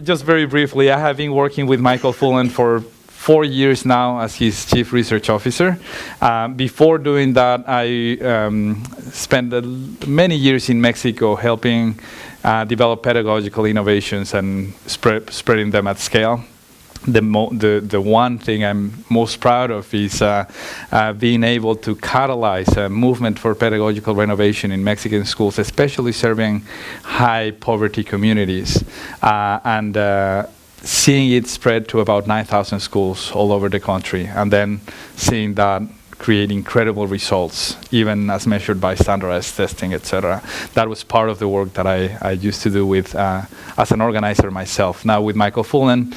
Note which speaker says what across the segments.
Speaker 1: Just very briefly, I have been working with Michael Fullen for 4 years now as his Chief Research Officer. Before doing that, I spent many years in Mexico helping develop pedagogical innovations and spreading them at scale. The one thing I'm most proud of is being able to catalyze a movement for pedagogical renovation in Mexican schools, especially serving high poverty communities, and seeing it spread to about 9,000 schools all over the country, and then seeing that create incredible results, even as measured by standardized testing, etc. That was part of the work that I used to do with as an organizer myself. Now with Michael Fullen,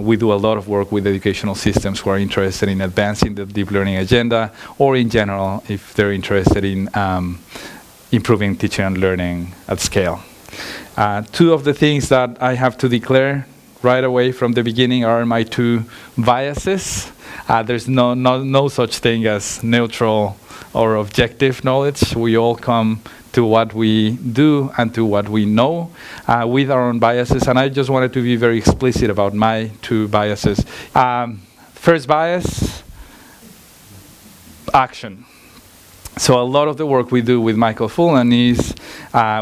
Speaker 1: we do a lot of work with educational systems who are interested in advancing the deep learning agenda, or in general, if they're interested in improving teaching and learning at scale. Two of the things that I have to declare right away from the beginning are my two biases. There's no such thing as neutral or objective knowledge. We all come to what we do and to what we know with our own biases, and I just wanted to be very explicit about my two biases. First bias, action. So a lot of the work we do with Michael Fullen is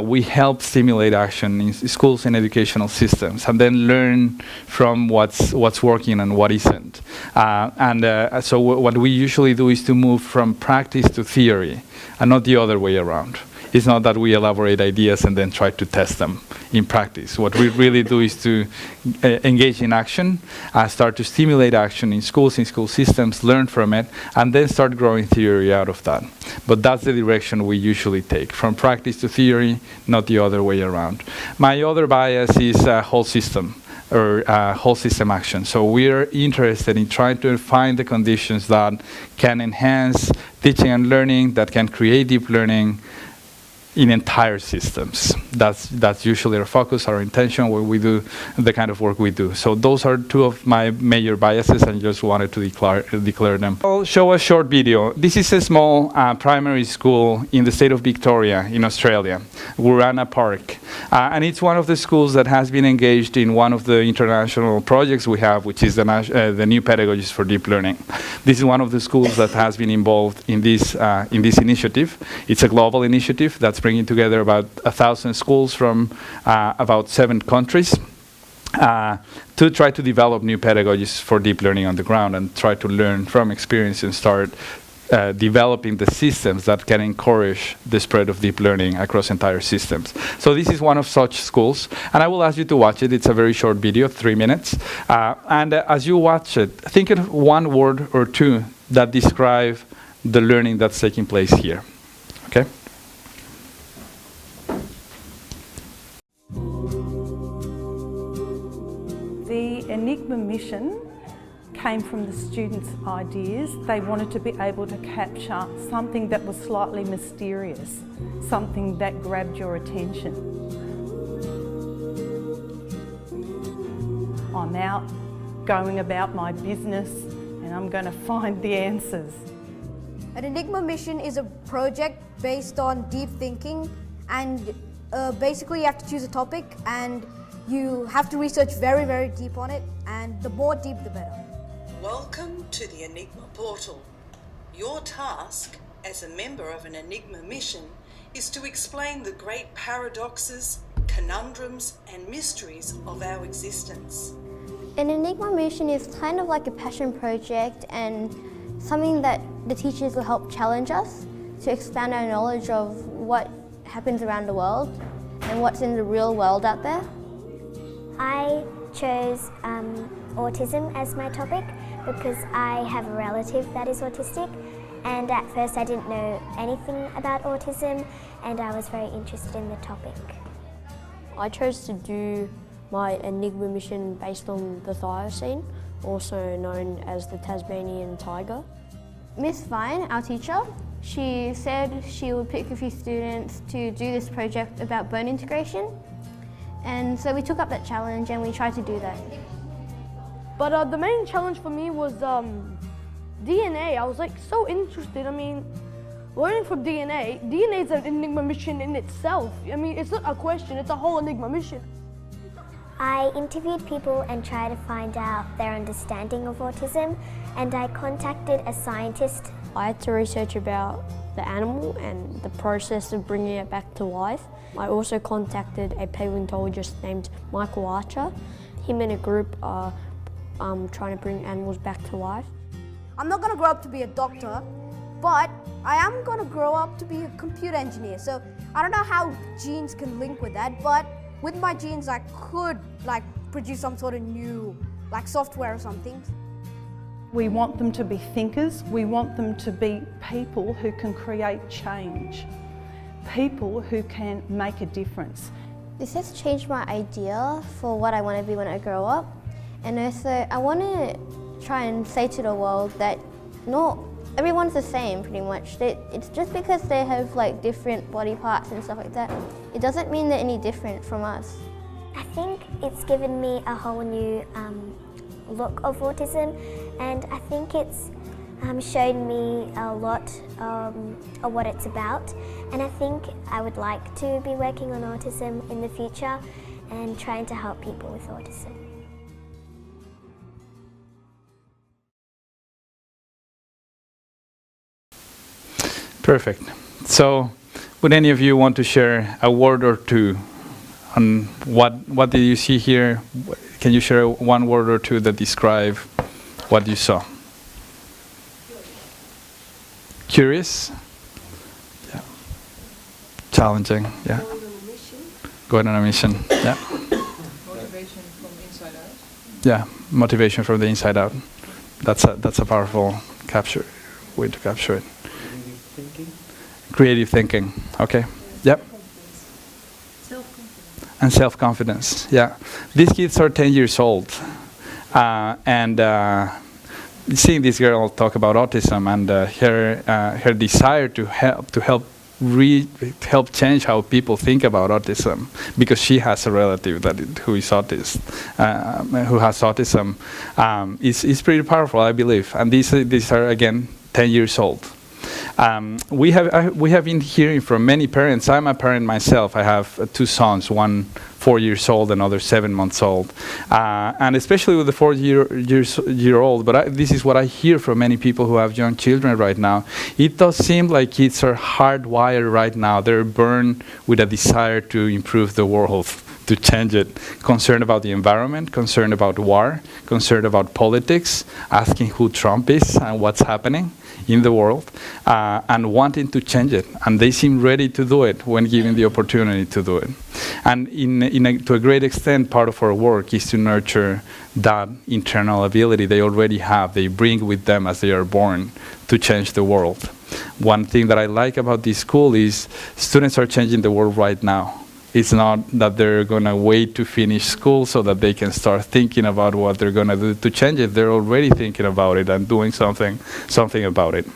Speaker 1: we help stimulate action in schools and educational systems, and then learn from what's working and what isn't. So what we usually do is to move from practice to theory, and not the other way around. It's not that we elaborate ideas and then try to test them in practice. What we really do is to engage in action, start to stimulate action in school systems, learn from it, and then start growing theory out of that. But that's the direction we usually take, from practice to theory, not the other way around. My other bias is whole system, or whole system action. So we're interested in trying to find the conditions that can enhance teaching and learning, that can create deep learning in entire systems. That's usually our focus, our intention, where we do the kind of work we do. So those are two of my major biases, and just wanted to declare them. I'll show a short video. This is a small primary school in the state of Victoria in Australia, Wurana Park. And it's one of the schools that has been engaged in one of the international projects we have, which is the New Pedagogies for Deep Learning. This is one of the schools that has been involved in this initiative. It's a global initiative that's bringing together about 1,000 schools from about 7 countries to try to develop new pedagogies for deep learning on the ground, and try to learn from experience and start developing the systems that can encourage the spread of deep learning across entire systems. So this is one of such schools, and I will ask you to watch it. It's a very short video, 3 minutes. And as you watch it, think of one word or two that describe the learning that's taking place here. Okay?
Speaker 2: The Enigma mission came from the students' ideas. They wanted to be able to capture something that was slightly mysterious, something that grabbed your attention. I'm out going about my business and I'm going to find the answers.
Speaker 3: An Enigma mission is a project based on deep thinking, and basically you have to choose a topic and you have to research very, very deep on it, and the more deep the better.
Speaker 4: Welcome to the Enigma portal. Your task as a member of an Enigma mission is to explain the great paradoxes, conundrums and mysteries of our existence.
Speaker 5: An Enigma mission is kind of like a passion project, and something that the teachers will help challenge us to expand our knowledge of what happens around the world and what's in the real world out there.
Speaker 6: I chose autism as my topic because I have a relative that is autistic, and at first I didn't know anything about autism, and I was very interested in the topic.
Speaker 7: I chose to do my Enigma mission based on the thylacine, also known as the Tasmanian tiger.
Speaker 5: Miss Vine, our teacher, she said she would pick a few students to do this project about bone integration. And so we took up that challenge and we tried to do that.
Speaker 8: But the main challenge for me was DNA. I was like so interested. I mean, learning from DNA, DNA is an Enigma mission in itself. I mean, it's not a question, it's a whole Enigma mission.
Speaker 6: I interviewed people and tried to find out their understanding of autism, and I contacted a scientist.
Speaker 7: I had to research about the animal and the process of bringing it back to life. I also contacted a paleontologist named Michael Archer. Him and a group are trying to bring animals back to life.
Speaker 3: I'm not going to grow up to be a doctor, but I am going to grow up to be a computer engineer. So I don't know how genes can link with that, but with my genes I could produce some sort of new software or something.
Speaker 2: We want them to be thinkers, we want them to be people who can create change, people who can make a difference.
Speaker 5: This has changed my idea for what I want to be when I grow up. And also, I want to try and say to the world that not everyone's the same, pretty much. It's just because they have different body parts and stuff like that, it doesn't mean they're any different from us.
Speaker 6: I think it's given me a whole new look of autism, and I think it's shown me a lot of what it's about, and I think I would like to be working on autism in the future and trying to help people with autism.
Speaker 1: Perfect. So, would any of you want to share a word or two on what did you see here? Can you share one word or two that describe what you saw? Curious? Yeah. Challenging? Yeah. Going on a mission. Yeah.
Speaker 9: Motivation from the inside out.
Speaker 1: Yeah, motivation from the inside out. That's a powerful way to capture it. Creative thinking. Okay. Yep. Self-confidence. And self-confidence. Yeah. These kids are 10 years old, and seeing this girl talk about autism and her desire to help change how people think about autism, because she has a relative who is who has autism, is pretty powerful, I believe. And these are again 10 years old. We have been hearing from many parents. I'm a parent myself. I have two sons, one 4 years old, another 7 months old, and especially with the 4-year-old. But this is what I hear from many people who have young children right now. It does seem like kids are hardwired right now. They're born with a desire to improve the world, to change it, concerned about the environment, concerned about war, concerned about politics, asking who Trump is and what's happening in the world, and wanting to change it. And they seem ready to do it when given the opportunity to do it. And to a great extent, part of our work is to nurture that internal ability they already have, they bring with them as they are born, to change the world. One thing that I like about this school is students are changing the world right now. It's not that they're going to wait to finish school so that they can start thinking about what they're going to do to change it. They're already thinking about it and doing something about it.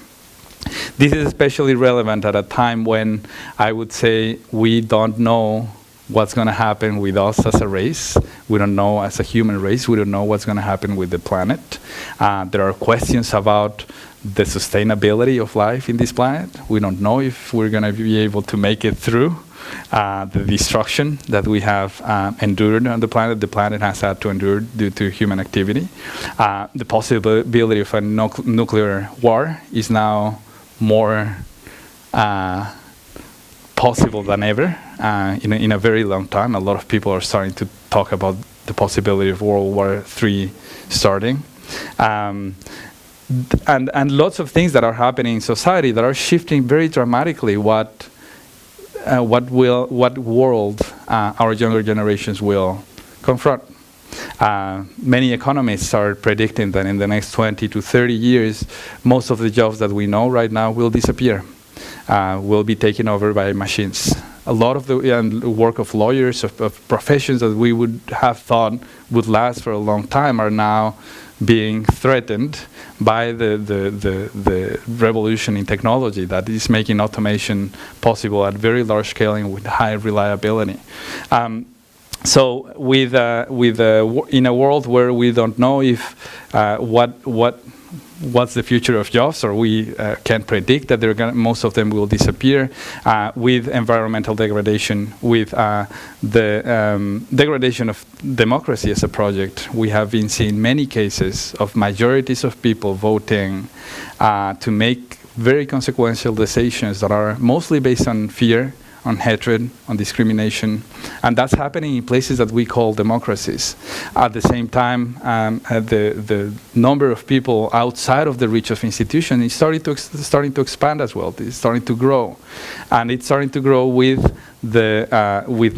Speaker 1: This is especially relevant at a time when I would say we don't know what's going to happen with us as a race. We don't know as a human race. We don't know what's going to happen with the planet. There are questions about the sustainability of life in this planet. We don't know if we're going to be able to make it through the destruction that we have endured on the planet. The planet has had to endure due to human activity. The possibility of a nuclear war is now more possible than ever in a very long time. A lot of people are starting to talk about the possibility of World War III starting. And lots of things that are happening in society that are shifting very dramatically what world our younger generations will confront. Many economists are predicting that in the next 20 to 30 years, most of the jobs that we know right now will disappear, will be taken over by machines. A lot of the work of lawyers, of professions that we would have thought would last for a long time, are now being threatened by the revolution in technology that is making automation possible at very large scale and with high reliability. So in a world where we don't know if what's the future of jobs, or we can predict that most of them will disappear, with environmental degradation, with the degradation of democracy as a project. We have been seeing many cases of majorities of people voting to make very consequential decisions that are mostly based on fear, on hatred, on discrimination, and that's happening in places that we call democracies. At the same time, the number of people outside of the reach of institutions is starting to expand as well. It's starting to grow, and it's starting to grow with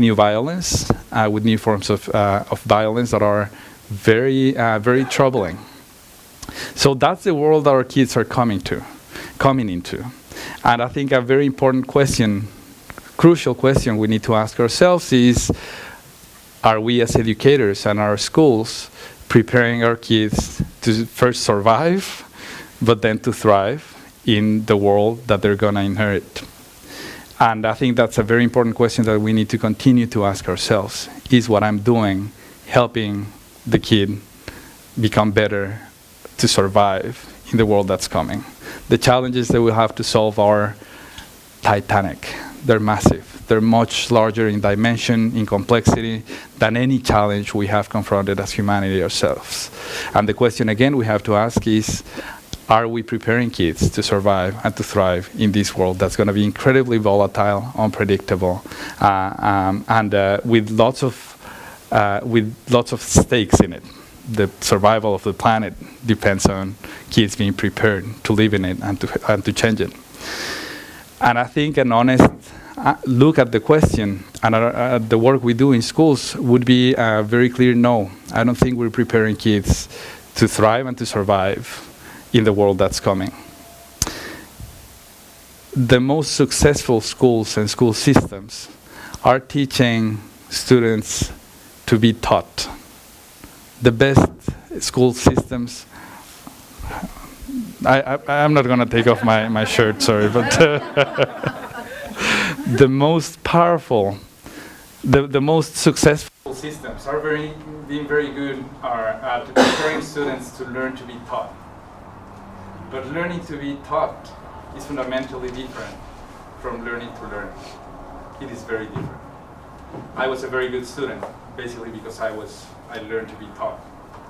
Speaker 1: new violence, with new forms of violence that are very very troubling. So that's the world that our kids are coming into, and I think a very important question. Crucial question we need to ask ourselves is, are we as educators and our schools preparing our kids to first survive, but then to thrive in the world that they're going to inherit? And I think that's a very important question that we need to continue to ask ourselves. Is what I'm doing helping the kid become better to survive in the world that's coming? The challenges that we'll have to solve are titanic. They're massive. They're much larger in dimension, in complexity, than any challenge we have confronted as humanity ourselves. And the question again we have to ask is, are we preparing kids to survive and to thrive in this world that's going to be incredibly volatile, unpredictable, and with lots of stakes in it? The survival of the planet depends on kids being prepared to live in it and to change it. And I think an honest look at the question and at the work we do in schools would be a very clear no. I don't think we're preparing kids to thrive and to survive in the world that's coming. The most successful schools and school systems are teaching students to be taught. The best school systems, I'm not going to take off my shirt, sorry, but the most powerful, the most successful systems are being very good at preparing students to learn to be taught. But learning to be taught is fundamentally different from learning to learn. It is very different. I was a very good student, basically because I learned to be taught.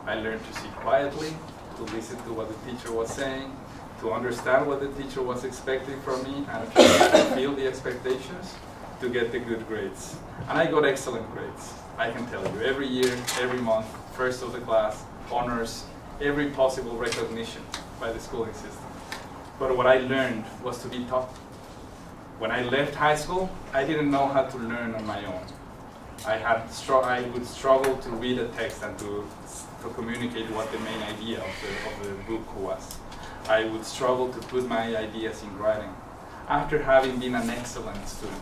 Speaker 1: I learned to sit quietly, to listen to what the teacher was saying, to understand what the teacher was expecting from me, and to fulfill the expectations to get the good grades. And I got excellent grades, I can tell you. Every year, every month, first of the class, honors, every possible recognition by the schooling system. But what I learned was to be taught. When I left high school, I didn't know how to learn on my own. I would struggle to read a text and to communicate what the main idea of the book was. I would struggle to put my ideas in writing. After having been an excellent student,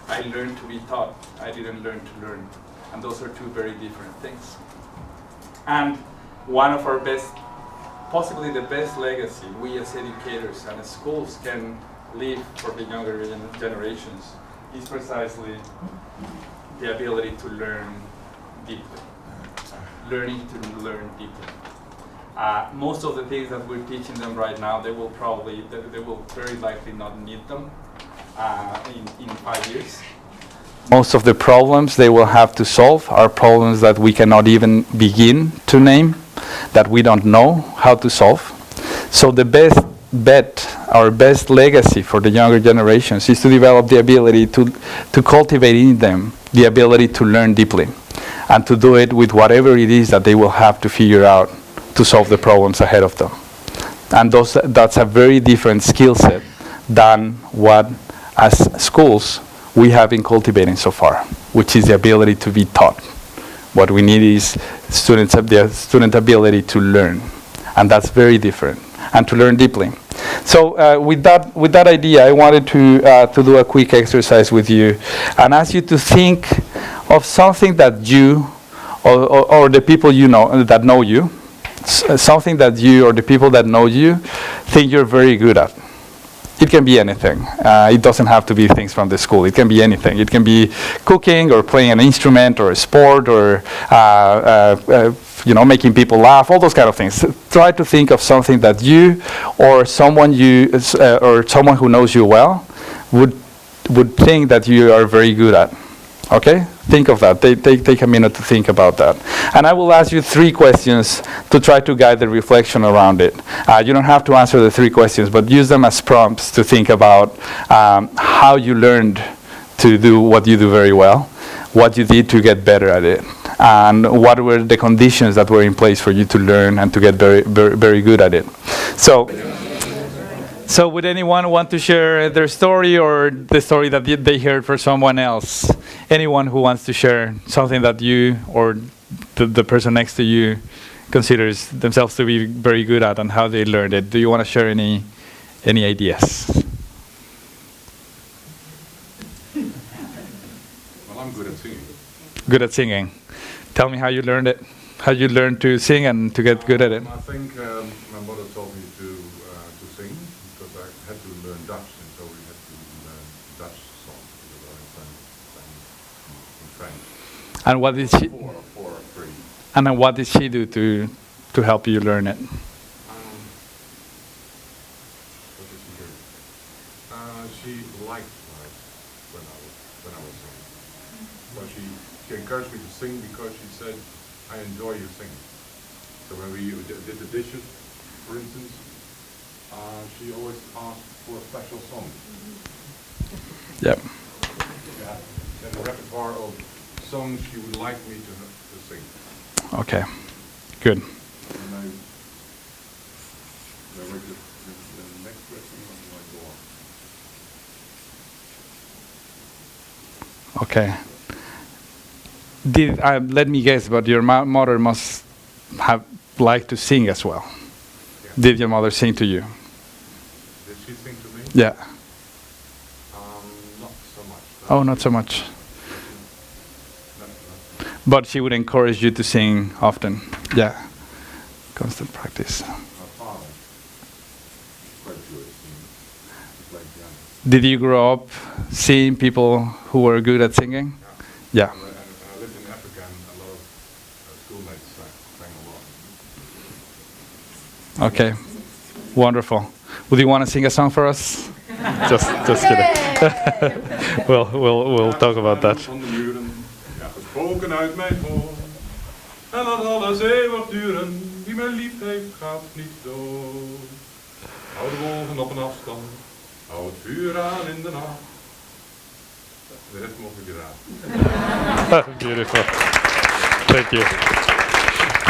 Speaker 1: I learned to be taught. I didn't learn to learn. And those are two very different things. And one of our best, possibly the best legacy we as educators and as schools can leave for the younger generations is precisely the ability to learn deeply. Learning to learn deeply. Most of the things that we're teaching them right now, they will very likely not need them in 5 years. Most of the problems they will have to solve are problems that we cannot even begin to name, that we don't know how to solve. So the best bet, our best legacy for the younger generations is to develop the ability to cultivate in them the ability to learn deeply, and to do it with whatever it is that they will have to figure out to solve the problems ahead of them. And that's a very different skill set than what, as schools, we have been cultivating so far, which is the ability to be taught. What we need is the student ability to learn, and that's very different, and to learn deeply. So with that idea, I wanted to do a quick exercise with you and ask you to think of something that you or the people you know that know you, something that you or the people that know you think you're very good at. It can be anything. It doesn't have to be things from the school. It can be anything. It can be cooking or playing an instrument or a sport or making people laugh, all those kind of things. Try to think of something that you or someone who knows you well would think that you are very good at. Okay? Think of that. Take a minute to think about that. And I will ask you 3 questions to try to guide the reflection around it. You don't have to answer the 3 questions, but use them as prompts to think about how you learned to do what you do very well, what you did to get better at it, and what were the conditions that were in place for you to learn and to get very, very, very good at it. So would anyone want to share their story or the story that they heard from someone else? Anyone who wants to share something that you or the person next to you considers themselves to be very good at and how they learned it? Do you want to share any ideas?
Speaker 10: Well, I'm good at singing.
Speaker 1: Good at singing. Tell me how you learned it. How you learned to sing and to get good at it.
Speaker 10: I think my mother taught me to sing because I had to learn Dutch, and so we had to learn Dutch songs because I sang in French.
Speaker 1: And what did she?
Speaker 10: 4 or 3.
Speaker 1: And then what did she do to help you learn it?
Speaker 10: What did she do? She liked when I was singing. So she encouraged me to sing because she said, I enjoy you singing. So when we did the dishes, for instance, she always asked for a special song.
Speaker 1: Yep.
Speaker 10: Yeah, she had a repertoire of songs she would like me to sing.
Speaker 1: Okay. Good.
Speaker 10: And I went to the next question, or do I go on?
Speaker 1: Okay. Let me guess, but your mother must have liked to sing as well.
Speaker 10: Yeah.
Speaker 1: Did your mother sing to you?
Speaker 10: Did she sing to me?
Speaker 1: Yeah.
Speaker 10: Not so much.
Speaker 1: Oh, not so much.
Speaker 10: No.
Speaker 1: But she would encourage you to sing often. Yeah. Constant practice.
Speaker 10: My father, quite good at singing. He played piano.
Speaker 1: Did you grow up seeing people who were good at singing? Yeah.
Speaker 10: And I lived in Africa, and a lot of schoolmates sang a lot.
Speaker 1: Okay. Wonderful. Would you want to sing a song for us? just kidding. we'll talk about that.
Speaker 10: Van de muren, ja, gesproken uit mijn oor. En dat alles eeuwig duren, wie mij lief heeft gaat niet dood. Hou de wolken op een afstand, hou het vuur aan in de nacht. De rest mocht ik gedaan.
Speaker 1: Beautiful. Thank you.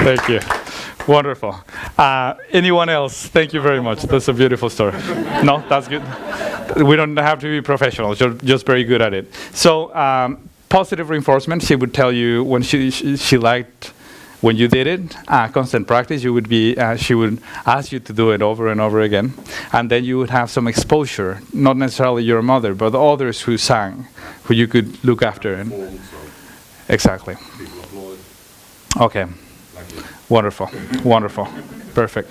Speaker 1: Thank you. Wonderful. Anyone else? Thank you very much. That's a beautiful story. No, that's good. We don't have to be professionals. You're just very good at it. So, positive reinforcement. She would tell you when she liked when you did it. Constant practice. You would be. She would ask you to do it over and over again, and then you would have some exposure. Not necessarily your mother, but others who sang, who you could look after. And exactly.
Speaker 10: People applauded.
Speaker 1: Okay. Wonderful. Wonderful. Perfect.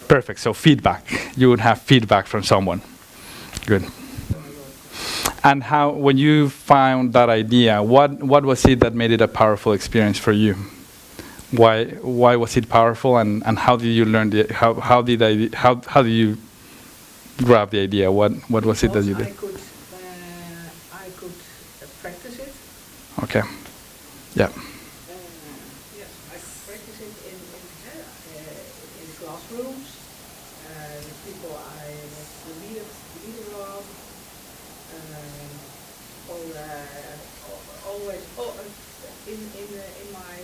Speaker 1: Perfect. So feedback. You would have feedback from someone. Good. And how, when you found that idea, what was it that made it a powerful experience for you? Why was it powerful, and how did you learn how did you grab the idea? What was it that you did?
Speaker 9: I could practice it.
Speaker 1: Okay. Yeah.
Speaker 9: Yes, I could practice it in classrooms. The people I was the leader of, always in my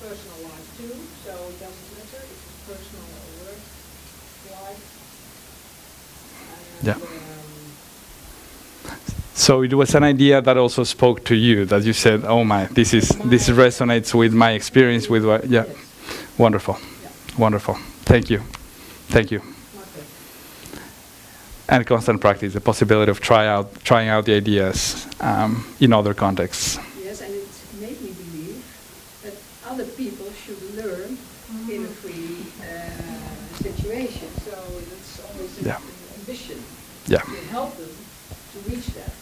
Speaker 9: personal life too. So it doesn't matter if it's personal or work life.
Speaker 1: Yeah. So it was an idea that also spoke to you, that you said, "Oh my, this resonates with my experience with what." Yeah,
Speaker 9: Yes.
Speaker 1: Wonderful,
Speaker 9: Yeah.
Speaker 1: Wonderful. Thank you, thank you.
Speaker 9: Okay.
Speaker 1: And constant practice, the possibility of trying out the ideas in other contexts.
Speaker 9: Yes, and it made me believe that other people should learn in a free situation. So it's always an ambition
Speaker 1: Yeah.
Speaker 9: to help them to reach that.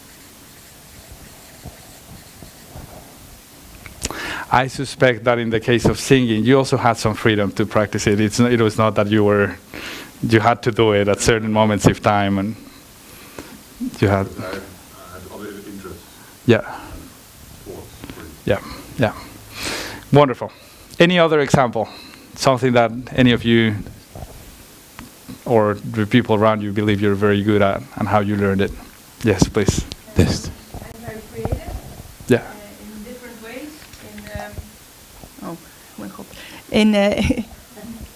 Speaker 1: I suspect that in the case of singing, you also had some freedom to practice it. It was not that you had to do it at certain moments of time, and you had.
Speaker 10: I had other interests.
Speaker 1: Yeah. Yeah. Yeah. Wonderful. Any other example? Something that any of you or the people around you believe you're very good at, and how you learned it? Yes, please. Yes.
Speaker 11: I'm very creative.
Speaker 1: Yeah.
Speaker 11: In different ways.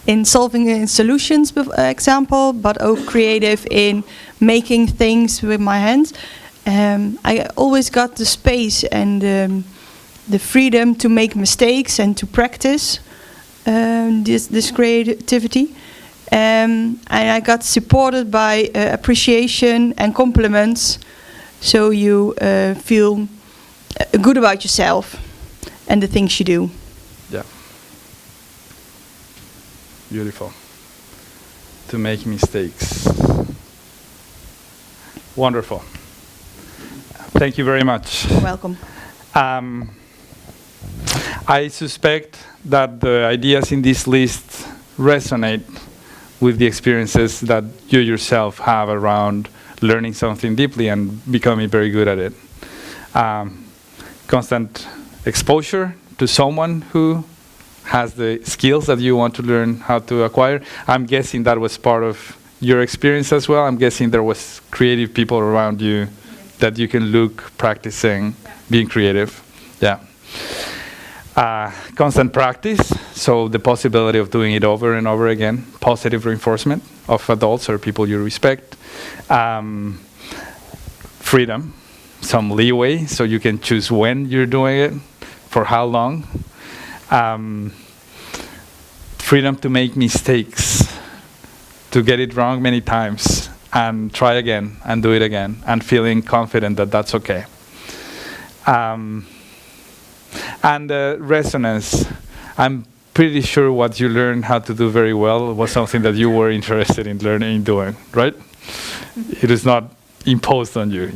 Speaker 12: In solving solutions, example, but also creative in making things with my hands. I always got the space and the freedom to make mistakes and to practice this creativity. And I got supported by appreciation and compliments, so you feel good about yourself and the things you do.
Speaker 1: Yeah. Beautiful. To make mistakes. Wonderful. Thank you very much.
Speaker 12: You're welcome.
Speaker 1: I suspect that the ideas in this list resonate with the experiences that you yourself have around learning something deeply and becoming very good at it. Constant exposure to someone who has the skills that you want to learn how to acquire. I'm guessing that was part of your experience as well. I'm guessing there was creative people around you that you can look practicing being creative. Yeah. Constant practice, so the possibility of doing it over and over again. Positive reinforcement of adults or people you respect. Freedom, some leeway, so you can choose when you're doing it, for how long. Freedom to make mistakes, to get it wrong many times, and try again, and do it again, and feeling confident that that's okay. And resonance, I'm pretty sure what you learned how to do very well was something that you were interested in learning and doing, right? It is not imposed on you.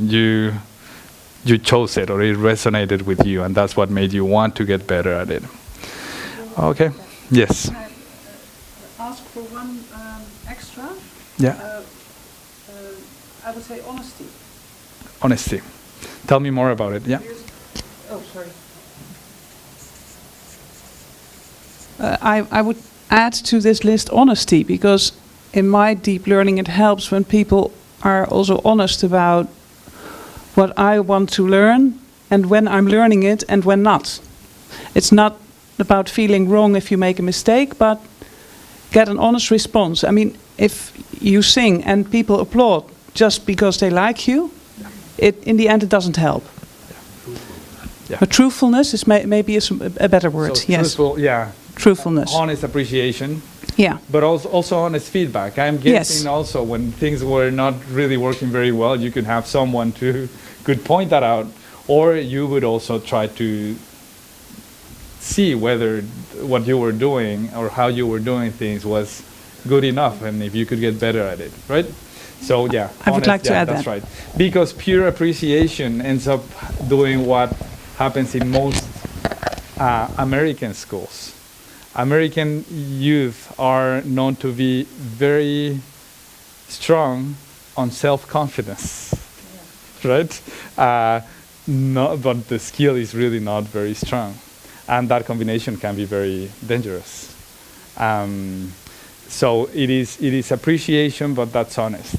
Speaker 1: You chose it, or it resonated with you, and that's what made you want to get better at it. Okay. Yes.
Speaker 9: Can I ask for one extra?
Speaker 1: Yeah.
Speaker 9: I would say honesty.
Speaker 1: Honesty. Tell me more about it. Yeah.
Speaker 9: Oh, sorry.
Speaker 13: I would add to this list honesty, because in my deep learning it helps when people are also honest about what I want to learn and when I'm learning it and when not. It's not about feeling wrong if you make a mistake, but get an honest response. I mean, if you sing and people applaud just because they like you, in the end it doesn't help.
Speaker 1: Yeah.
Speaker 13: But truthfulness is maybe a better word.
Speaker 1: So
Speaker 13: yes.
Speaker 1: truthful, yeah.
Speaker 13: Truthfulness.
Speaker 1: Honest appreciation.
Speaker 13: Yeah.
Speaker 1: But also honest feedback. I'm guessing also when things were not really working very well, you could have someone who could point that out, or you would also try to see whether what you were doing or how you were doing things was good enough, and if you could get better at it, right? So yeah,
Speaker 13: I would like to add
Speaker 1: that's
Speaker 13: that.
Speaker 1: right. Because pure appreciation ends up doing what happens in most American schools. American youth are known to be very strong on self-confidence, right? But the skill is really not very strong. And that combination can be very dangerous. So it is appreciation, but that's honest.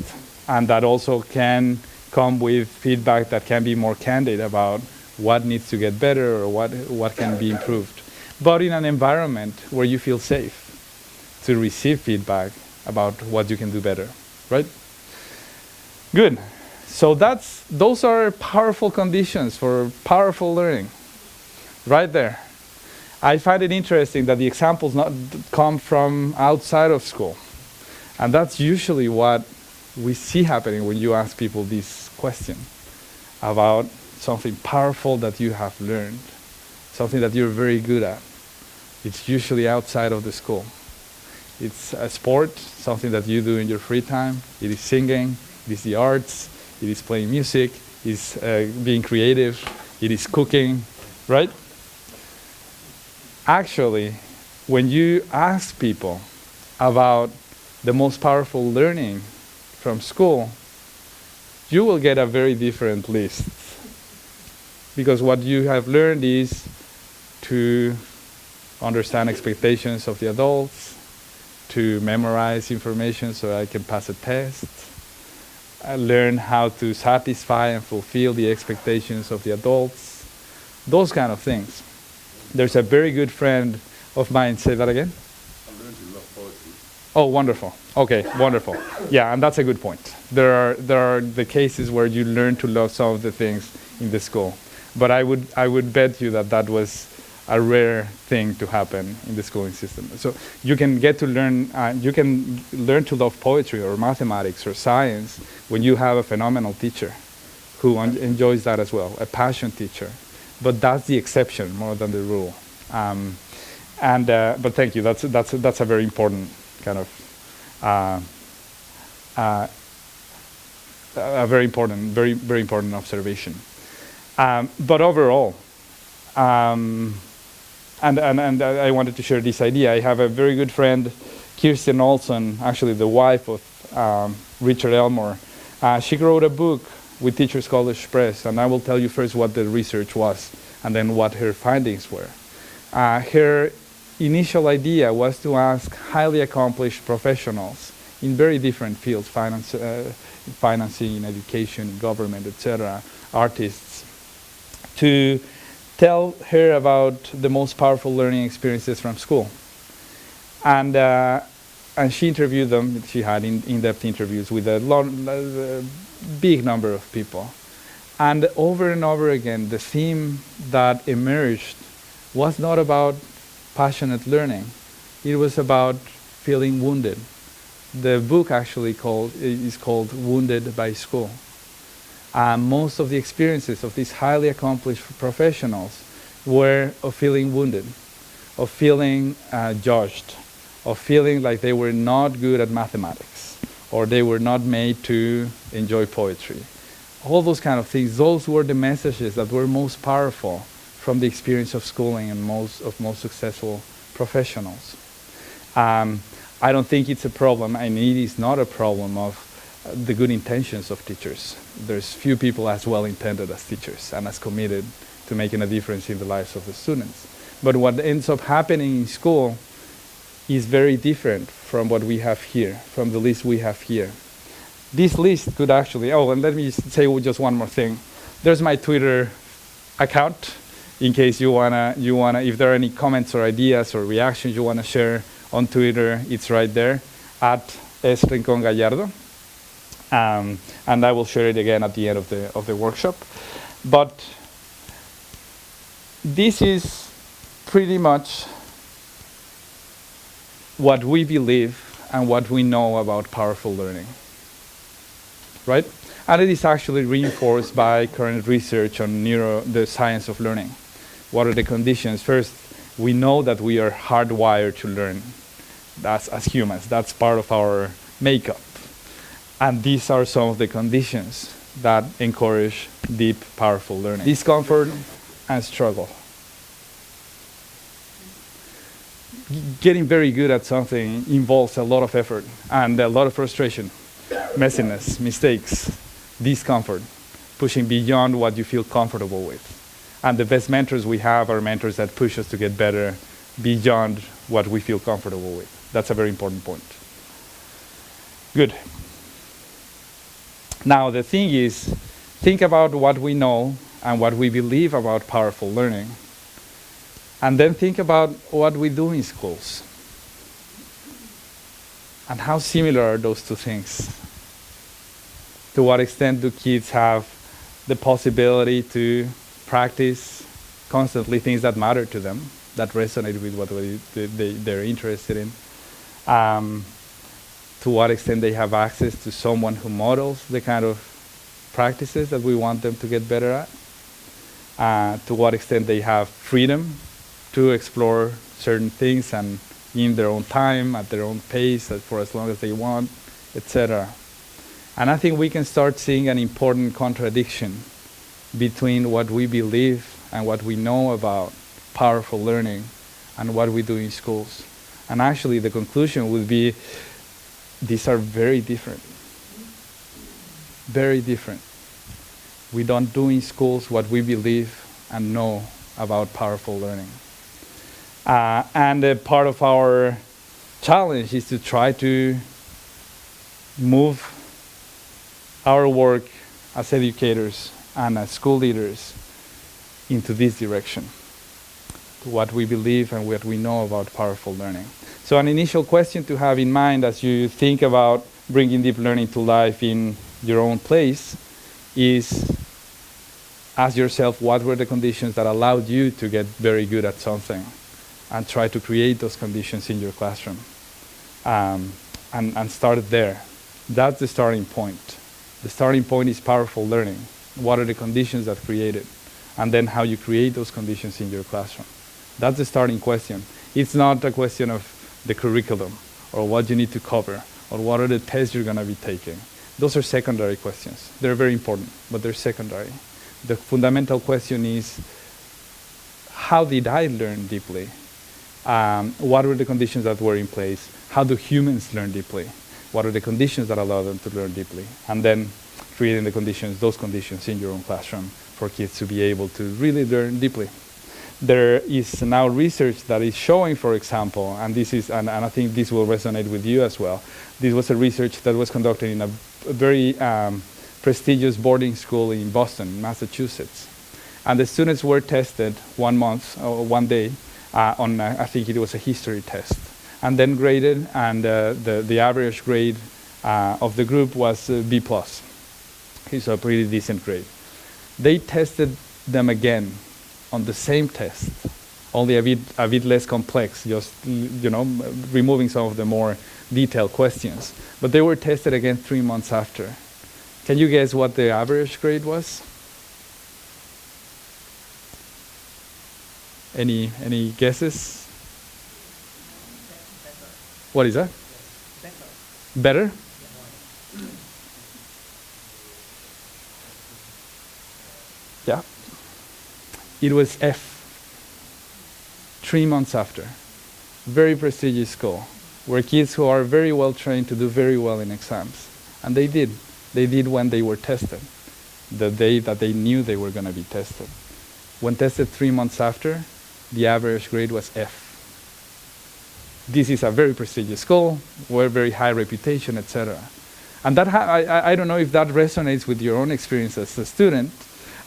Speaker 1: And that also can come with feedback that can be more candid about what needs to get better or what can be improved. But in an environment where you feel safe to receive feedback about what you can do better, right? Good. So those are powerful conditions for powerful learning, right there. I find it interesting that the examples not come from outside of school. And that's usually what we see happening when you ask people this question about something powerful that you have learned, something that you're very good at. It's usually outside of the school. It's a sport, something that you do in your free time. It is singing, it is the arts, it is playing music, it is being creative, it is cooking, right? Actually, when you ask people about the most powerful learning from school, you will get a very different list. Because what you have learned is to understand expectations of the adults, to memorize information so I can pass a test. I learn how to satisfy and fulfill the expectations of the adults. Those kind of things. There's a very good friend of mine, say that again?
Speaker 10: I learned to love poetry.
Speaker 1: Oh, wonderful. Okay, wonderful. Yeah, and that's a good point. There are the cases where you learn to love some of the things in the school. But I would bet you that was a rare thing to happen in the schooling system. So you can get to learn, you can learn to love poetry or mathematics or science when you have a phenomenal teacher who enjoys that as well, a passion teacher. But that's the exception more than the rule. But thank you. That's a very important kind of a very important observation. But overall, and I wanted to share this idea. I have a very good friend, Kirsten Olson, actually the wife of Richard Elmore. She wrote a book with Teachers College Press, and I will tell you first what the research was and then what her findings were. Her initial idea was to ask highly accomplished professionals in very different fields, financing, education, government, etc., artists, to tell her about the most powerful learning experiences from school. And she interviewed them. She had in-depth interviews with a big number of people. And over again, the theme that emerged was not about passionate learning. It was about feeling wounded. The book actually is called Wounded by School. Most of the experiences of these highly accomplished professionals were of feeling wounded, of feeling judged, of feeling like they were not good at mathematics, or they were not made to enjoy poetry. All those kind of things, those were the messages that were most powerful from the experience of schooling and most successful professionals. I don't think it's a problem, and it is not a problem of the good intentions of teachers. There's few people as well intended as teachers and as committed to making a difference in the lives of the students. But what ends up happening in school is very different from what we have here, from the list we have here. This list could actually, and let me say just one more thing. There's my Twitter account, in case you wanna, if there are any comments or ideas or reactions you wanna share on Twitter, it's right there, at este Rincón-Gallardo. And I will share it again at the end of the workshop. But this is pretty much what we believe and what we know about powerful learning, right? And it is actually reinforced by current research on the science of learning. What are the conditions? First, we know that we are hardwired to learn. That's as humans. That's part of our makeup. And these are some of the conditions that encourage deep, powerful learning. Discomfort and struggle. Getting very good at something involves a lot of effort and a lot of frustration, messiness, mistakes, discomfort, pushing beyond what you feel comfortable with. And the best mentors we have are mentors that push us to get better beyond what we feel comfortable with. That's a very important point. Good. Now the thing is, think about what we know and what we believe about powerful learning. And then think about what we do in schools. And how similar are those two things? To what extent do kids have the possibility to practice constantly things that matter to them, that resonate with what they're interested in? To what extent they have access to someone who models the kind of practices that we want them to get better at? To what extent they have freedom to explore certain things and in their own time, at their own pace, for as long as they want, etc. And I think we can start seeing an important contradiction between what we believe and what we know about powerful learning and what we do in schools. And actually the conclusion would be these are very different. Very different. We don't do in schools what we believe and know about powerful learning. And part of our challenge is to try to move our work as educators and as school leaders into this direction, to what we believe and what we know about powerful learning. So an initial question to have in mind as you think about bringing deep learning to life in your own place is ask yourself what were the conditions that allowed you to get very good at something, and try to create those conditions in your classroom. And start there. That's the starting point. The starting point is powerful learning. What are the conditions that create it? And then how you create those conditions in your classroom. That's the starting question. It's not a question of the curriculum or what you need to cover or what are the tests you're going to be taking. Those are secondary questions. They're very important, but they're secondary. The fundamental question is, how did I learn deeply? What were the conditions that were in place? How do humans learn deeply? What are the conditions that allow them to learn deeply? And then creating the conditions, those conditions in your own classroom for kids to be able to really learn deeply. There is now research that is showing, for example, and this is, and I think this will resonate with you as well. This was a research that was conducted in a very prestigious boarding school in Boston, Massachusetts. And the students were tested 1 month, or 1 day, on, I think it was a history test, and then graded, and the average grade of the group was B+. It's a pretty decent grade. They tested them again on the same test, only a bit less complex, just removing some of the more detailed questions. But they were tested again 3 months after. Can you guess what the average grade was? Any guesses? What is that? Better? Yeah. It was F. 3 months after. Very prestigious school, where kids who are very well trained to do very well in exams. And they did. They did when they were tested, the day that they knew they were going to be tested. When tested 3 months after, the average grade was F. This is a very prestigious school, with very high reputation, etc. And that I don't know if that resonates with your own experience as a student.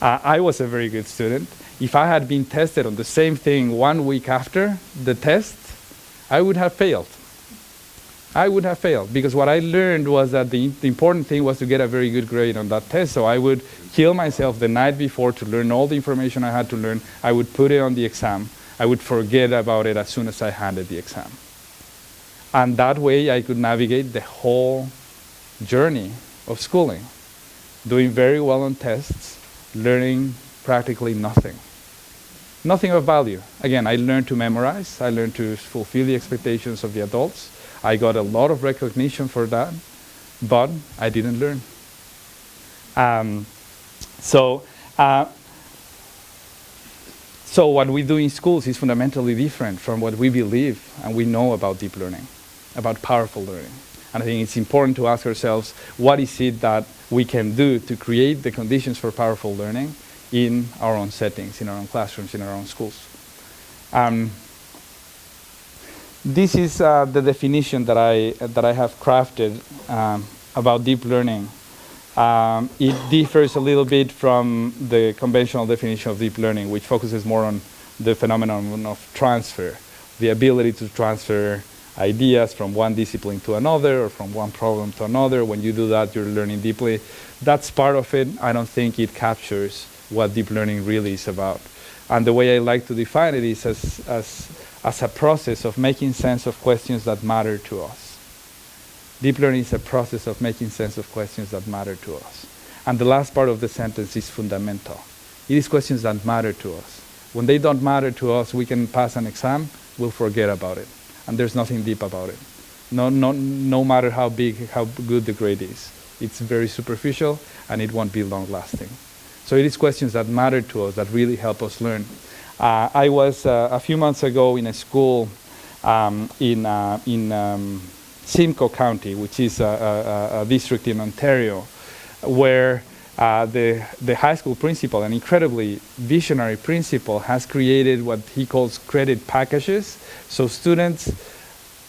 Speaker 1: I was a very good student. If I had been tested on the same thing 1 week after the test, I would have failed. I would have failed, because what I learned was that the important thing was to get a very good grade on that test. So I would kill myself the night before to learn all the information I had to learn. I would put it on the exam. I would forget about it as soon as I handed the exam. And that way I could navigate the whole journey of schooling, doing very well on tests, learning practically nothing. Nothing of value. Again, I learned to memorize. I learned to fulfill the expectations of the adults. I got a lot of recognition for that, but I didn't learn. So what we do in schools is fundamentally different from what we believe and we know about deep learning, about powerful learning. And I think it's important to ask ourselves, what is it that we can do to create the conditions for powerful learning in our own settings, in our own classrooms, in our own schools? This is the definition that I have crafted about deep learning. It differs a little bit from the conventional definition of deep learning, which focuses more on the phenomenon of transfer, the ability to transfer ideas from one discipline to another or from one problem to another. When you do that, you're learning deeply. That's part of it. I don't think it captures what deep learning really is about. And the way I like to define it is as a process of making sense of questions that matter to us. Deep learning is a process of making sense of questions that matter to us. And the last part of the sentence is fundamental. It is questions that matter to us. When they don't matter to us, we can pass an exam, we'll forget about it. And there's nothing deep about it. No matter how big, how good the grade is. It's very superficial and it won't be long lasting. So it is questions that matter to us that really help us learn. I was a few months ago in a school in Simcoe County, which is a district in Ontario, where the high school principal, an incredibly visionary principal, has created what he calls credit packages. So students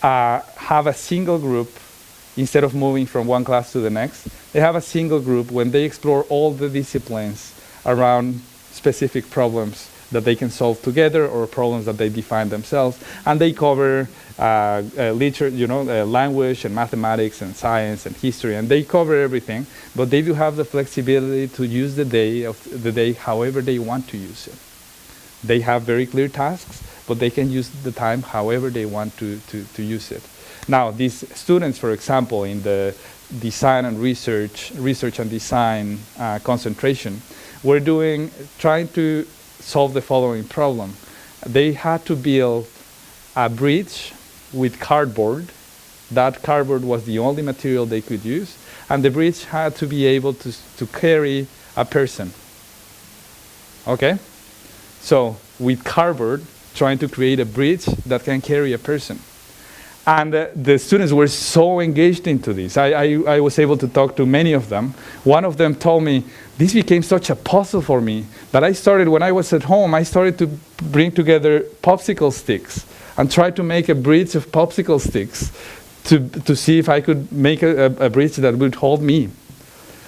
Speaker 1: have a single group. Instead of moving from one class to the next, they have a single group when they explore all the disciplines around specific problems that they can solve together or problems that they define themselves. And they cover literature, language and mathematics and science and history, and they cover everything, but they do have the flexibility to use the day however they want to use it. They have very clear tasks, but they can use the time however they want to use it. Now, these students, for example, in the design and research and design concentration, were trying to solve the following problem. They had to build a bridge with cardboard. That cardboard was the only material they could use, and the bridge had to be able to carry a person. Okay? So, with cardboard, trying to create a bridge that can carry a person. And the students were so engaged into this. I was able to talk to many of them. One of them told me, this became such a puzzle for me that when I was at home, I started to bring together popsicle sticks and try to make a bridge of popsicle sticks to see if I could make a bridge that would hold me.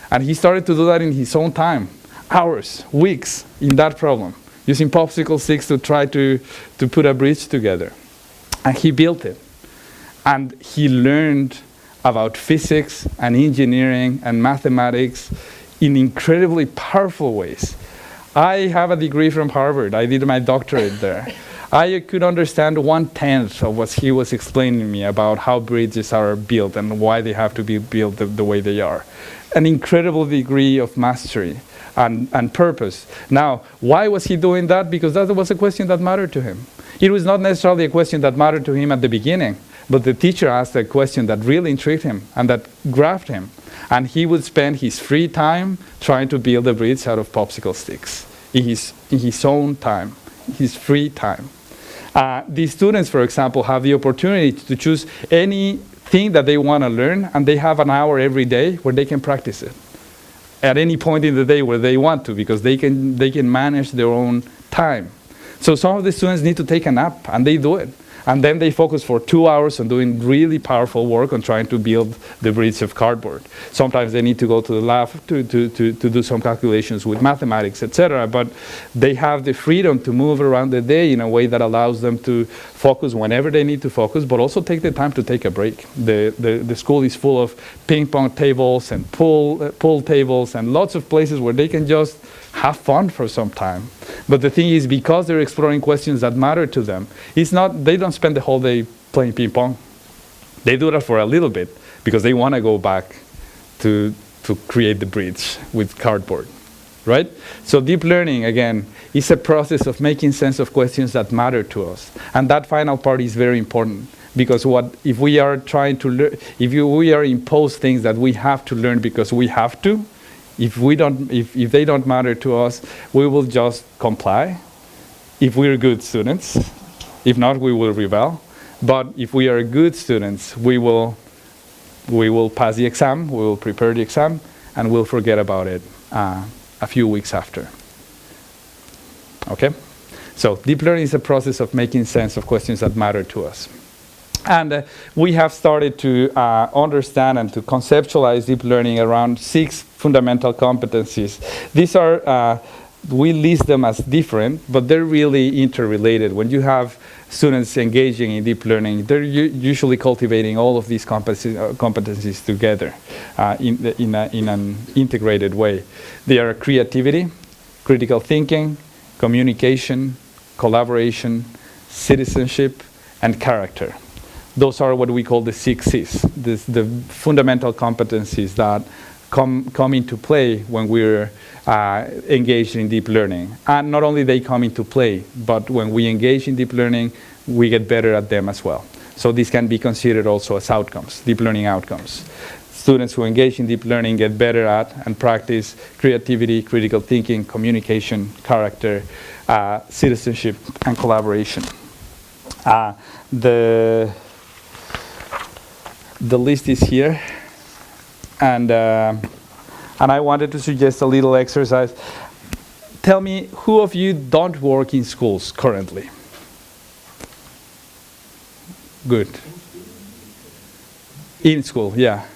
Speaker 1: And he started to do that in his own time, hours, weeks in that problem, using popsicle sticks to try to put a bridge together. And he built it. And he learned about physics and engineering and mathematics in incredibly powerful ways. I have a degree from Harvard. I did my doctorate there. I could understand 1/10 of what he was explaining to me about how bridges are built and why they have to be built the way they are. An incredible degree of mastery and purpose. Now, why was he doing that? Because that was a question that mattered to him. It was not necessarily a question that mattered to him at the beginning, but the teacher asked a question that really intrigued him and that grabbed him. And he would spend his free time trying to build a bridge out of popsicle sticks in his own time, his free time. These students, for example, have the opportunity to choose anything that they want to learn, and they have an hour every day where they can practice it at any point in the day where they want to, because they can manage their own time. So some of the students need to take a nap, and they do it. And then they focus for 2 hours on doing really powerful work on trying to build the bridge of cardboard. Sometimes they need to go to the lab to do some calculations with mathematics, etc. But they have the freedom to move around the day in a way that allows them to focus whenever they need to focus, but also take the time to take a break. The school is full of ping pong tables and pool tables and lots of places where they can just have fun for some time. But the thing is, because they're exploring questions that matter to them, they don't spend the whole day playing ping pong. They do that for a little bit because they want to go back to create the bridge with cardboard, right? So deep learning, again, is a process of making sense of questions that matter to us. And that final part is very important, because if we are trying to learn, we are imposed things that we have to learn because we have to, if they don't matter to us, we will just comply. If we're good students, if not, we will rebel. But if we are good students, we will pass the exam, we will prepare the exam, and we'll forget about it a few weeks after. Okay? So deep learning is a process of making sense of questions that matter to us. And we have started to understand and to conceptualize deep learning around 6 fundamental competencies. These are, we list them as different, but they're really interrelated. When you have students engaging in deep learning, they're usually cultivating all of these competencies together in an integrated way. They are creativity, critical thinking, communication, collaboration, citizenship, and character. Those are what we call the 6 Cs, the fundamental competencies that come into play when we're engaged in deep learning. And not only they come into play, but when we engage in deep learning, we get better at them as well. So these can be considered also as outcomes, deep learning outcomes. Students who engage in deep learning get better at and practice creativity, critical thinking, communication, character, citizenship and collaboration. The list is here, and I wanted to suggest a little exercise. Tell me, who of you don't work in schools currently? Good. In school, yeah.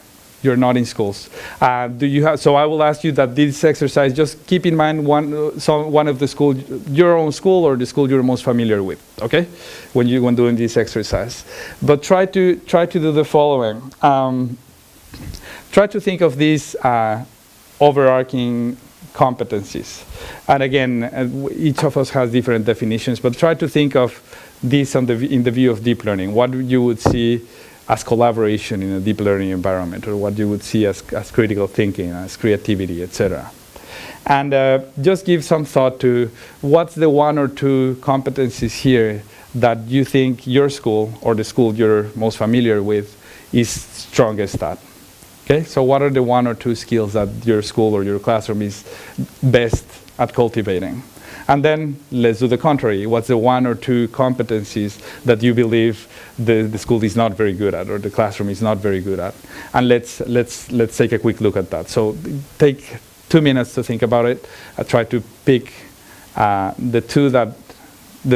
Speaker 1: You're not in schools. Do you have? So I will ask you that this exercise. Just keep in mind one of the school, your own school or the school you're most familiar with. Okay, when doing this exercise, but try to do the following. Try to think of these overarching competencies, and again, each of us has different definitions. But try to think of this in the view of deep learning. What you would see as collaboration in a deep learning environment, or what you would see as critical thinking, as creativity, etc. And just give some thought to what's the one or two competencies here that you think your school or the school you're most familiar with is strongest at. Okay, so what are the one or two skills that your school or your classroom is best at cultivating? And then let's do the contrary. What's the one or two competencies that you believe the school is not very good at, or the classroom is not very good at? And let's take a quick look at that. So take 2 minutes to think about it. I try to pick the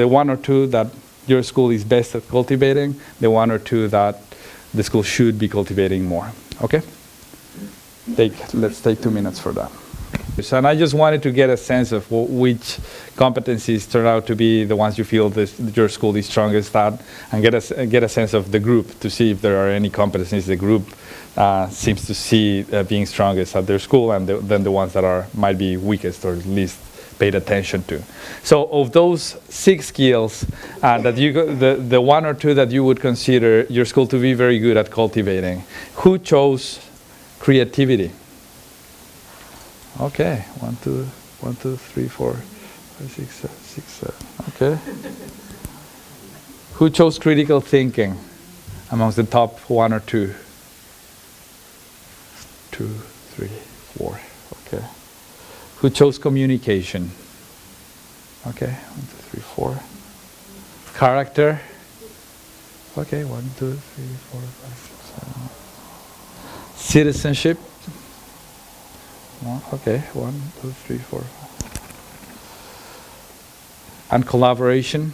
Speaker 1: one or two that your school is best at cultivating, the one or two that the school should be cultivating more. Okay? Let's take 2 minutes for that. And I just wanted to get a sense of which competencies turn out to be the ones you feel your school is strongest at, and get a sense of the group to see if there are any competencies the group seems to see being strongest at their school, and then the ones that might be weakest or least paid attention to. So of those 6 skills, the one or two that you would consider your school to be very good at cultivating, who chose creativity? Okay, 1, 2, 3, 4, 5, 6, 7. Okay. Who chose critical thinking amongst the top 1 or 2? 2, 3, 4. Okay. Who chose communication? Okay, 1, 2, 3, 4. Character? Okay, 1, 2, 3, 4, 5, 6, 7. Citizenship? Okay, 1, 2, 3, 4. And collaboration?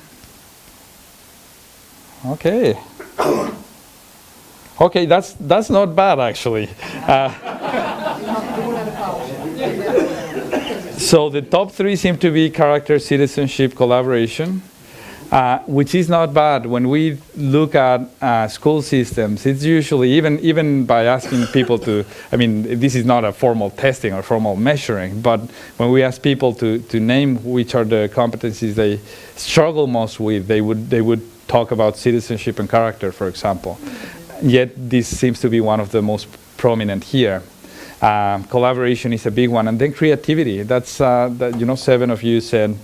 Speaker 1: Okay. Okay, that's not bad actually. So the top 3 seem to be character, citizenship, collaboration. Which is not bad. When we look at school systems, it's usually, even by asking people to, I mean, this is not a formal testing or formal measuring, but when we ask people to name which are the competencies they struggle most with, they would talk about citizenship and character, for example. Yet this seems to be one of the most prominent here. Collaboration is a big one, and then creativity. That's 7 of you said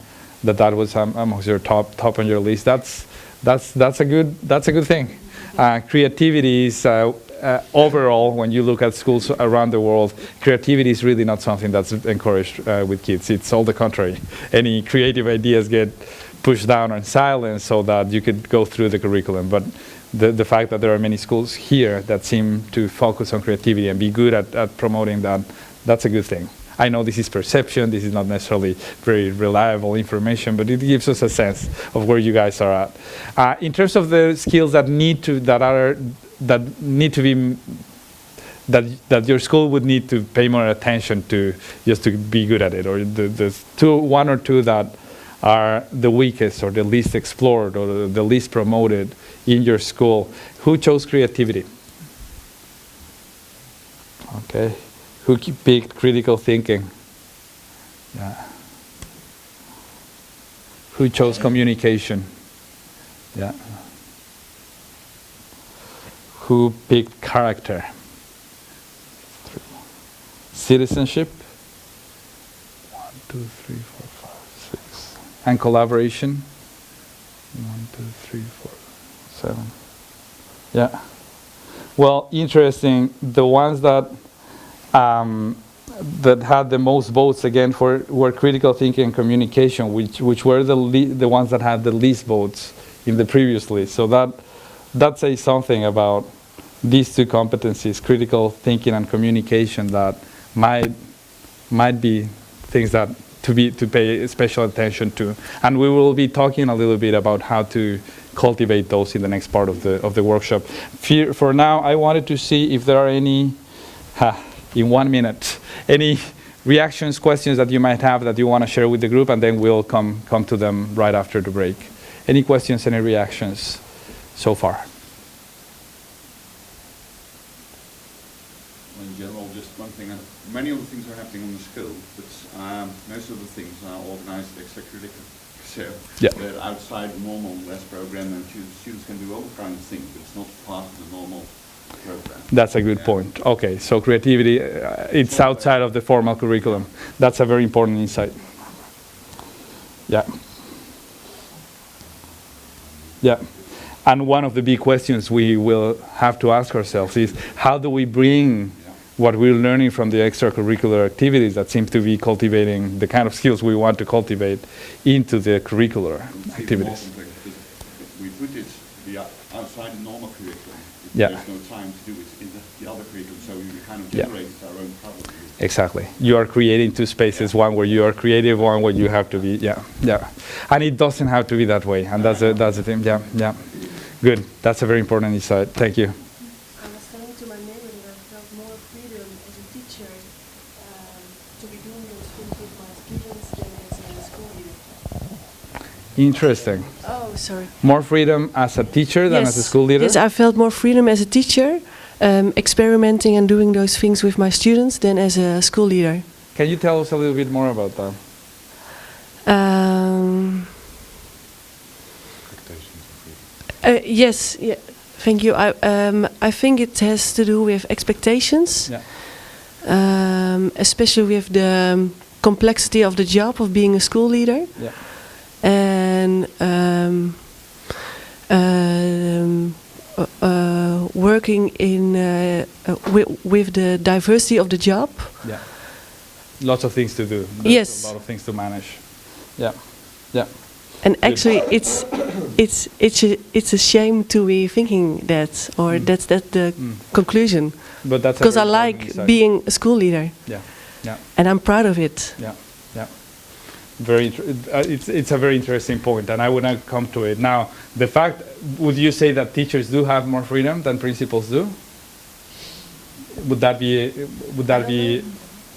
Speaker 1: that was amongst your top on your list. That's a good thing. Creativity is overall, when you look at schools around the world, creativity is really not something that's encouraged with kids. It's all the contrary. Any creative ideas get pushed down and silenced so that you could go through the curriculum. But the fact that there are many schools here that seem to focus on creativity and be good at promoting that, that's a good thing. I know this is perception, this is not necessarily very reliable information, but it gives us a sense of where you guys are at. In terms of the skills that your school would need to pay more attention to just to be good at it, or the 1 or 2 that are the weakest or the least explored or the least promoted in your school, who chose creativity? Okay. Who picked critical thinking? Yeah. Who chose communication? Yeah. Who picked character? 3. Citizenship? 1, 2, 3, 4, 5, 6. And collaboration? 1, 2, 3, 4, 7. Yeah. Well, interesting. The ones that that had the most votes again were critical thinking and communication, which were the ones that had the least votes in the previous list. So that says something about these two competencies, critical thinking and communication, that might be things that to pay special attention to. And we will be talking a little bit about how to cultivate those in the next part of the workshop. For now, I wanted to see if there are any, in 1 minute, any reactions, questions that you might have that you want to share with the group, and then we'll come to them right after the break. Any questions, any reactions so far?
Speaker 14: In general, just one thing. Many of the things are happening on the school, but most of the things are organized extracurricular. So they're outside the normal less program, and students can do all kinds of things, but it's not part of the normal program.
Speaker 1: That's a good point. Okay, so creativity, it's outside of the formal curriculum. That's a very important insight. Yeah. Yeah. And one of the big questions we will have to ask ourselves is, how do we bring what we're learning from the extracurricular activities that seems to be cultivating the kind of skills we want to cultivate into the curricular activities?
Speaker 14: We put it outside the normal curriculum.
Speaker 1: Yeah.
Speaker 14: There's no time to do it in the other curriculum, so we kind of generate our own problem.
Speaker 1: Exactly. You are creating two spaces, one where you are creative, one where you have to be, And it doesn't have to be that way, and that's the thing, yeah. Good, that's a very important insight. Thank you.
Speaker 11: I was telling to my neighbor that I felt more freedom as a teacher to be doing those things with my students than as a school leader.
Speaker 1: Interesting.
Speaker 15: Oh, sorry.
Speaker 1: More freedom as a teacher than as a school leader?
Speaker 15: Yes, I felt more freedom as a teacher, experimenting and doing those things with my students than as a school leader.
Speaker 1: Can you tell us a little bit more about that?
Speaker 15: Yes, thank you. I think it has to do with expectations, especially with the complexity of the job of being a school leader, and working in with the diversity of the job.
Speaker 1: Yeah, lots of things to do.
Speaker 15: Yes,
Speaker 1: a lot of things to manage. Yeah, yeah.
Speaker 15: And actually, it's a shame to be thinking that, or that's the conclusion.
Speaker 1: But that's
Speaker 15: because I like being a school leader.
Speaker 1: Yeah, yeah.
Speaker 15: And I'm proud of it.
Speaker 1: Yeah, yeah. It's a very interesting point, and I would not come to it now. The fact, would you say that teachers do have more freedom than principals do? Would that be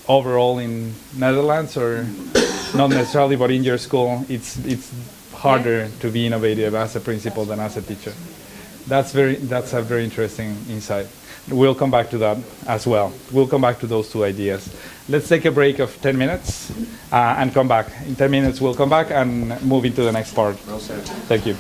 Speaker 1: overall in Netherlands, or not necessarily, but in your school, it's harder to be innovative as a principal than as a teacher? That's a very interesting insight. We'll come back to that as well. We'll come back to those two ideas. Let's take a break of 10 minutes and come back. In 10 minutes, we'll come back and move into the next part.
Speaker 16: Well said.
Speaker 1: Thank you.